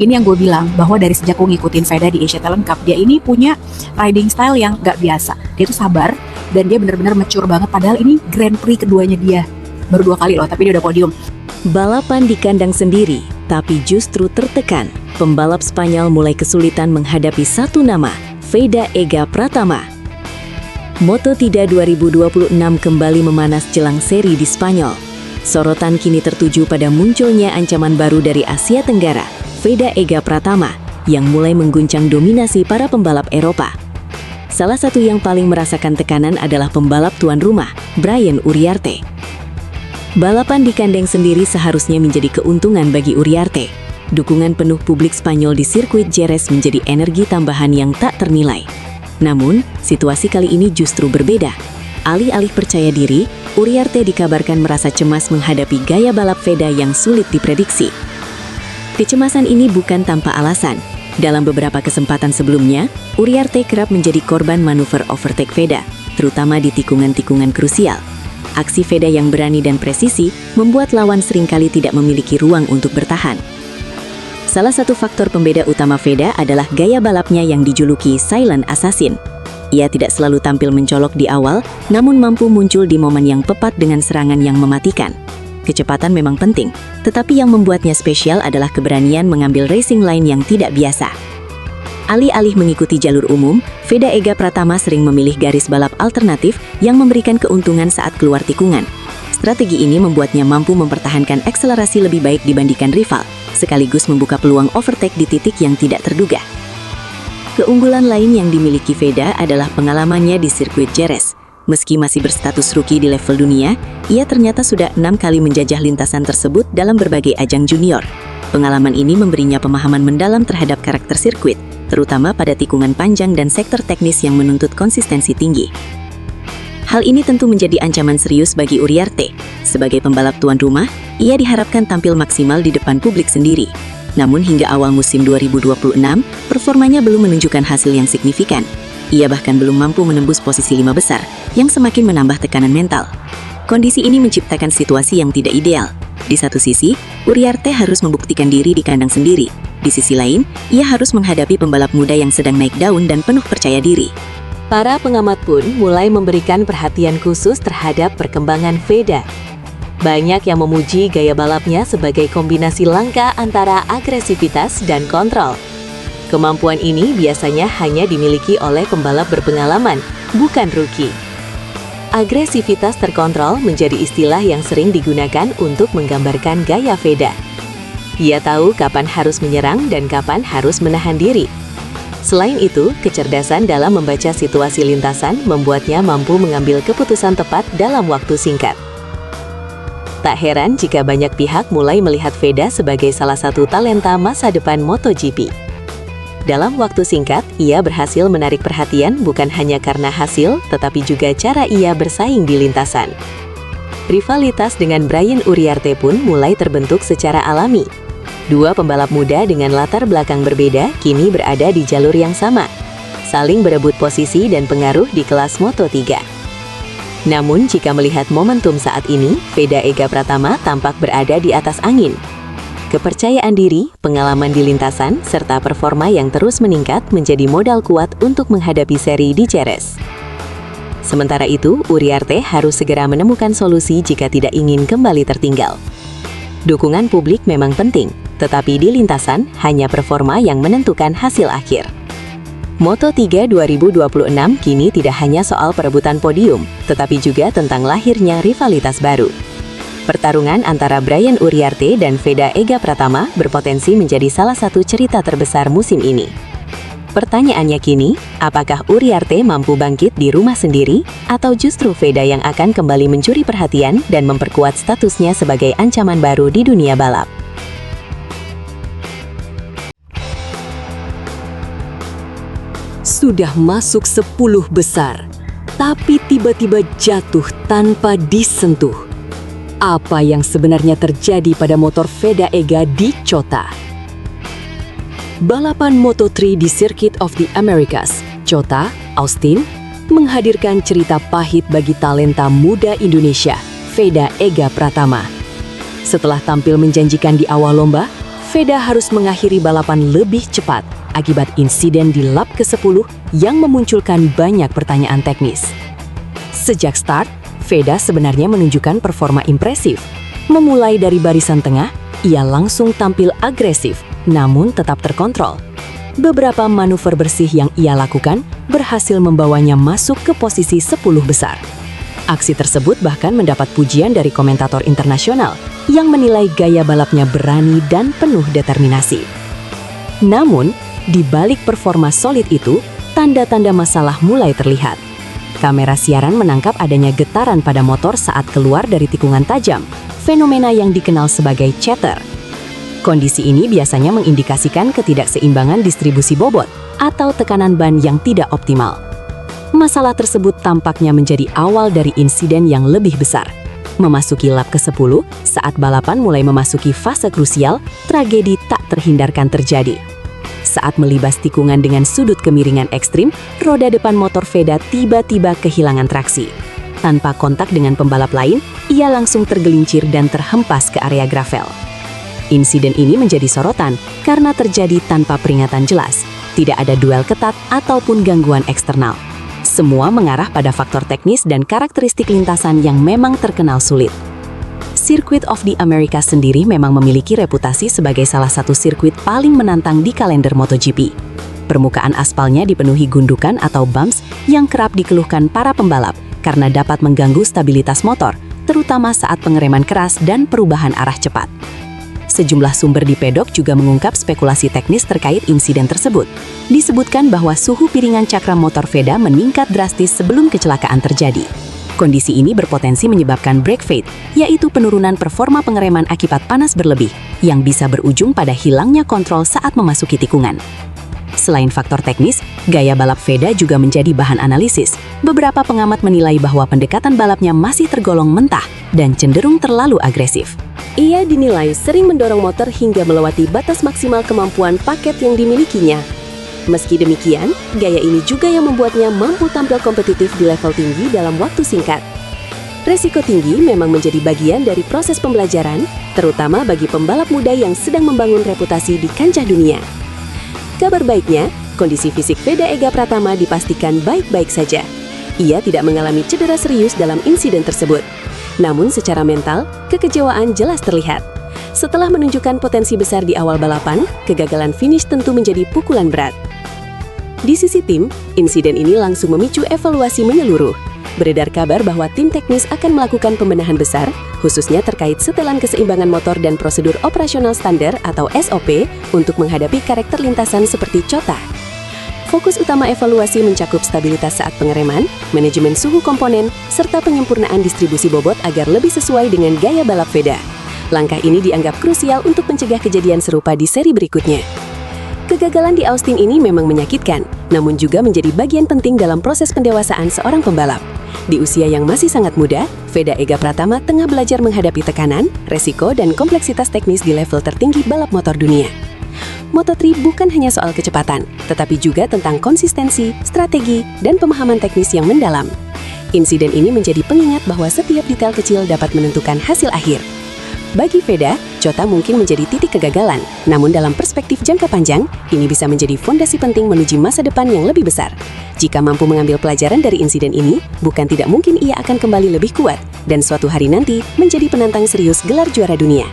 Ini yang gue bilang, bahwa dari sejak gue ngikutin Veda di Asia Talent Cup, dia ini punya riding style yang gak biasa. Dia tuh sabar, dan dia benar-benar mature banget. Padahal ini Grand Prix keduanya dia. Baru 2 kali loh, tapi dia udah podium. Balapan di kandang sendiri, tapi justru tertekan. Pembalap Spanyol mulai kesulitan menghadapi satu nama, Veda Ega Pratama. Moto3 2026 kembali memanas jelang seri di Spanyol. Sorotan kini tertuju pada munculnya ancaman baru dari Asia Tenggara, Veda Ega Pratama, yang mulai mengguncang dominasi para pembalap Eropa. Salah satu yang paling merasakan tekanan adalah pembalap tuan rumah, Brian Uriarte. Balapan di kandang sendiri seharusnya menjadi keuntungan bagi Uriarte. Dukungan penuh publik Spanyol di sirkuit Jerez menjadi energi tambahan yang tak ternilai. Namun, situasi kali ini justru berbeda. Alih-alih percaya diri, Uriarte dikabarkan merasa cemas menghadapi gaya balap Veda yang sulit diprediksi. Kecemasan ini bukan tanpa alasan. Dalam beberapa kesempatan sebelumnya, Uriarte kerap menjadi korban manuver overtake Veda, terutama di tikungan-tikungan krusial. Aksi Veda yang berani dan presisi membuat lawan seringkali tidak memiliki ruang untuk bertahan. Salah satu faktor pembeda utama Veda adalah gaya balapnya yang dijuluki Silent Assassin. Ia tidak selalu tampil mencolok di awal, namun mampu muncul di momen yang tepat dengan serangan yang mematikan. Kecepatan memang penting, tetapi yang membuatnya spesial adalah keberanian mengambil racing line yang tidak biasa. Alih-alih mengikuti jalur umum, Veda Ega Pratama sering memilih garis balap alternatif yang memberikan keuntungan saat keluar tikungan. Strategi ini membuatnya mampu mempertahankan akselerasi lebih baik dibandingkan rival, sekaligus membuka peluang overtake di titik yang tidak terduga. Keunggulan lain yang dimiliki Veda adalah pengalamannya di sirkuit Jerez. Meski masih berstatus rookie di level dunia, ia ternyata sudah 6 kali menjajah lintasan tersebut dalam berbagai ajang junior. Pengalaman ini memberinya pemahaman mendalam terhadap karakter sirkuit, terutama pada tikungan panjang dan sektor teknis yang menuntut konsistensi tinggi. Hal ini tentu menjadi ancaman serius bagi Uriarte. Sebagai pembalap tuan rumah, ia diharapkan tampil maksimal di depan publik sendiri. Namun hingga awal musim 2026, performanya belum menunjukkan hasil yang signifikan. Ia bahkan belum mampu menembus posisi 5 besar, yang semakin menambah tekanan mental. Kondisi ini menciptakan situasi yang tidak ideal. Di satu sisi, Uriarte harus membuktikan diri di kandang sendiri. Di sisi lain, ia harus menghadapi pembalap muda yang sedang naik daun dan penuh percaya diri. Para pengamat pun mulai memberikan perhatian khusus terhadap perkembangan Veda. Banyak yang memuji gaya balapnya sebagai kombinasi langka antara agresivitas dan kontrol. Kemampuan ini biasanya hanya dimiliki oleh pembalap berpengalaman, bukan rookie. Agresivitas terkontrol menjadi istilah yang sering digunakan untuk menggambarkan gaya Veda. Ia tahu kapan harus menyerang dan kapan harus menahan diri. Selain itu, kecerdasan dalam membaca situasi lintasan membuatnya mampu mengambil keputusan tepat dalam waktu singkat. Tak heran jika banyak pihak mulai melihat Veda sebagai salah satu talenta masa depan MotoGP. Dalam waktu singkat, ia berhasil menarik perhatian bukan hanya karena hasil, tetapi juga cara ia bersaing di lintasan. Rivalitas dengan Brian Uriarte pun mulai terbentuk secara alami. Dua pembalap muda dengan latar belakang berbeda kini berada di jalur yang sama, saling berebut posisi dan pengaruh di kelas Moto3. Namun, jika melihat momentum saat ini, Veda Ega Pratama tampak berada di atas angin. Kepercayaan diri, pengalaman di lintasan, serta performa yang terus meningkat menjadi modal kuat untuk menghadapi seri di Jerez. Sementara itu, Uriarte harus segera menemukan solusi jika tidak ingin kembali tertinggal. Dukungan publik memang penting, tetapi di lintasan hanya performa yang menentukan hasil akhir. Moto3 2026 kini tidak hanya soal perebutan podium, tetapi juga tentang lahirnya rivalitas baru. Pertarungan antara Brian Uriarte dan Veda Ega Pratama berpotensi menjadi salah satu cerita terbesar musim ini. Pertanyaannya kini, apakah Uriarte mampu bangkit di rumah sendiri, atau justru Veda yang akan kembali mencuri perhatian dan memperkuat statusnya sebagai ancaman baru di dunia balap? Sudah masuk 10 besar, tapi tiba-tiba jatuh tanpa disentuh. Apa yang sebenarnya terjadi pada motor Veda Ega di COTA? Balapan Moto3 di Circuit of the Americas, COTA, Austin, menghadirkan cerita pahit bagi talenta muda Indonesia, Veda Ega Pratama. Setelah tampil menjanjikan di awal lomba, Veda harus mengakhiri balapan lebih cepat akibat insiden di lap ke-10 yang memunculkan banyak pertanyaan teknis. Sejak start, Veda sebenarnya menunjukkan performa impresif. Memulai dari barisan tengah, ia langsung tampil agresif, namun tetap terkontrol. Beberapa manuver bersih yang ia lakukan berhasil membawanya masuk ke posisi 10 besar. Aksi tersebut bahkan mendapat pujian dari komentator internasional yang menilai gaya balapnya berani dan penuh determinasi. Namun, di balik performa solid itu, tanda-tanda masalah mulai terlihat. Kamera siaran menangkap adanya getaran pada motor saat keluar dari tikungan tajam, fenomena yang dikenal sebagai chatter. Kondisi ini biasanya mengindikasikan ketidakseimbangan distribusi bobot atau tekanan ban yang tidak optimal. Masalah tersebut tampaknya menjadi awal dari insiden yang lebih besar. Memasuki lap ke-10, saat balapan mulai memasuki fase krusial, tragedi tak terhindarkan terjadi. Saat melibas tikungan dengan sudut kemiringan ekstrim, roda depan motor Veda tiba-tiba kehilangan traksi. Tanpa kontak dengan pembalap lain, ia langsung tergelincir dan terhempas ke area gravel. Insiden ini menjadi sorotan karena terjadi tanpa peringatan jelas, tidak ada duel ketat ataupun gangguan eksternal. Semua mengarah pada faktor teknis dan karakteristik lintasan yang memang terkenal sulit. Circuit of the Americas sendiri memang memiliki reputasi sebagai salah satu sirkuit paling menantang di kalender MotoGP. Permukaan aspalnya dipenuhi gundukan atau bumps yang kerap dikeluhkan para pembalap karena dapat mengganggu stabilitas motor, terutama saat pengereman keras dan perubahan arah cepat. Sejumlah sumber di pedok juga mengungkap spekulasi teknis terkait insiden tersebut. Disebutkan bahwa suhu piringan cakram motor Veda meningkat drastis sebelum kecelakaan terjadi. Kondisi ini berpotensi menyebabkan brake fade, yaitu penurunan performa pengereman akibat panas berlebih, yang bisa berujung pada hilangnya kontrol saat memasuki tikungan. Selain faktor teknis, gaya balap Veda juga menjadi bahan analisis. Beberapa pengamat menilai bahwa pendekatan balapnya masih tergolong mentah dan cenderung terlalu agresif. Ia dinilai sering mendorong motor hingga melewati batas maksimal kemampuan paket yang dimilikinya. Meski demikian, gaya ini juga yang membuatnya mampu tampil kompetitif di level tinggi dalam waktu singkat. Resiko tinggi memang menjadi bagian dari proses pembelajaran, terutama bagi pembalap muda yang sedang membangun reputasi di kancah dunia. Kabar baiknya, kondisi fisik Veda Ega Pratama dipastikan baik-baik saja. Ia tidak mengalami cedera serius dalam insiden tersebut. Namun secara mental, kekecewaan jelas terlihat. Setelah menunjukkan potensi besar di awal balapan, kegagalan finish tentu menjadi pukulan berat. Di sisi tim, insiden ini langsung memicu evaluasi menyeluruh. Beredar kabar bahwa tim teknis akan melakukan pembenahan besar, khususnya terkait setelan keseimbangan motor dan prosedur operasional standar atau SOP untuk menghadapi karakter lintasan seperti COTA. Fokus utama evaluasi mencakup stabilitas saat pengereman, manajemen suhu komponen, serta penyempurnaan distribusi bobot agar lebih sesuai dengan gaya balap Veda. Langkah ini dianggap krusial untuk mencegah kejadian serupa di seri berikutnya. Kegagalan di Austin ini memang menyakitkan, namun juga menjadi bagian penting dalam proses pendewasaan seorang pembalap. Di usia yang masih sangat muda, Veda Ega Pratama tengah belajar menghadapi tekanan, resiko, dan kompleksitas teknis di level tertinggi balap motor dunia. Moto3 bukan hanya soal kecepatan, tetapi juga tentang konsistensi, strategi, dan pemahaman teknis yang mendalam. Insiden ini menjadi pengingat bahwa setiap detail kecil dapat menentukan hasil akhir. Bagi Veda, COTA mungkin menjadi titik kegagalan, namun dalam perspektif jangka panjang, ini bisa menjadi fondasi penting menuju masa depan yang lebih besar. Jika mampu mengambil pelajaran dari insiden ini, bukan tidak mungkin ia akan kembali lebih kuat, dan suatu hari nanti menjadi penantang serius gelar juara dunia.